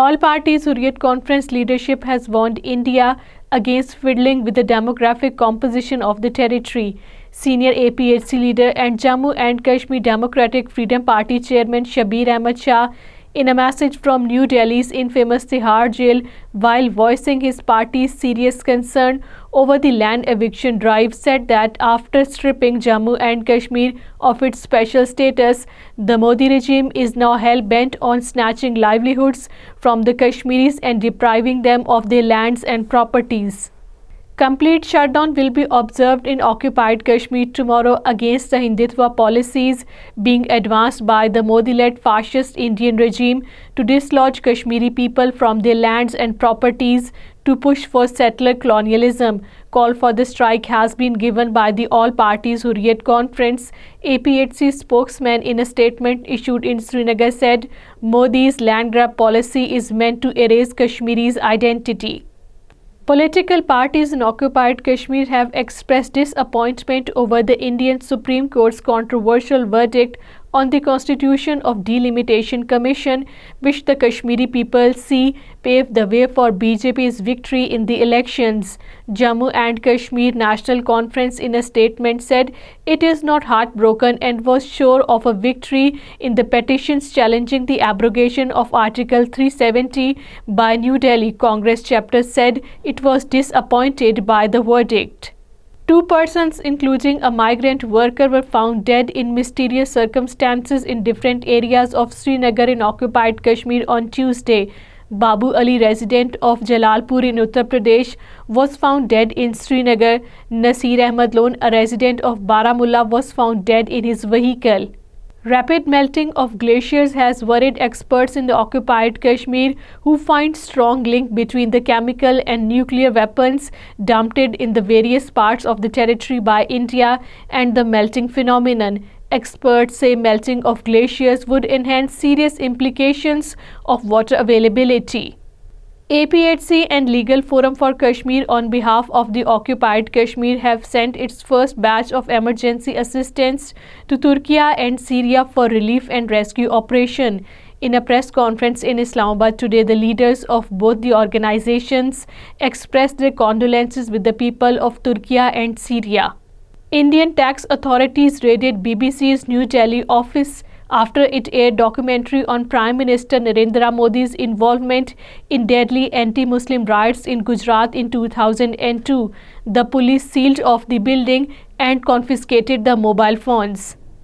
All Parties Hurriyat Conference leadership has warned India against fiddling with the demographic composition of the territory. Senior APHC leader and Jammu and Kashmir Democratic Freedom Party Chairman Shabir Ahmad Shah, in a message from New Delhi's infamous Tihar jail, while voicing his party's serious concern over the land eviction drive, said that after stripping Jammu and Kashmir of its special status, the Modi regime is now hell-bent on snatching livelihoods from the Kashmiris and depriving them of their lands and properties. Complete shutdown will be observed in occupied Kashmir tomorrow against the Hindutva policies being advanced by the Modi-led fascist Indian regime to dislodge Kashmiri people from their lands and properties to push for settler colonialism. Call for the strike has been given by the All Parties Hurriyat Conference. APHC spokesman in a statement issued in Srinagar said, Modi's land grab policy is meant to erase Kashmiri's identity. Political parties in occupied Kashmir have expressed disappointment over the Indian Supreme Court's controversial verdict on the Constitution of Delimitation Commission, which the Kashmiri people see paved the way for BJP's victory in the elections. Jammu and Kashmir National Conference in a statement said it is not heartbroken and was sure of a victory in the petitions challenging the abrogation of Article 370 by New Delhi Congress chapter said it was disappointed by the verdict. 2 persons, including a migrant worker, were found dead in mysterious circumstances in different areas of Srinagar in occupied Kashmir on Tuesday. Babu Ali, resident of Jalalpur in Uttar Pradesh, was found dead in Srinagar. Nasir Ahmad Lone, a resident of Baramulla, was found dead in his vehicle. Rapid melting of glaciers has worried experts in the occupied Kashmir, who find strong link between the chemical and nuclear weapons dumped in the various parts of the territory by India and the melting phenomenon. Experts say melting of glaciers would enhance serious implications of water availability. APHC and Legal Forum for Kashmir on behalf of the occupied Kashmir have sent its first batch of emergency assistance to Turkey and Syria for relief and rescue operation. In a press conference in Islamabad today, the leaders of both the organizations expressed their condolences with the people of Turkey and Syria. Indian tax authorities raided BBC's New Delhi office after it aired documentary on Prime Minister Narendra Modi's involvement in deadly anti-Muslim riots in Gujarat in 2002. The police sealed off the building and confiscated the mobile phones.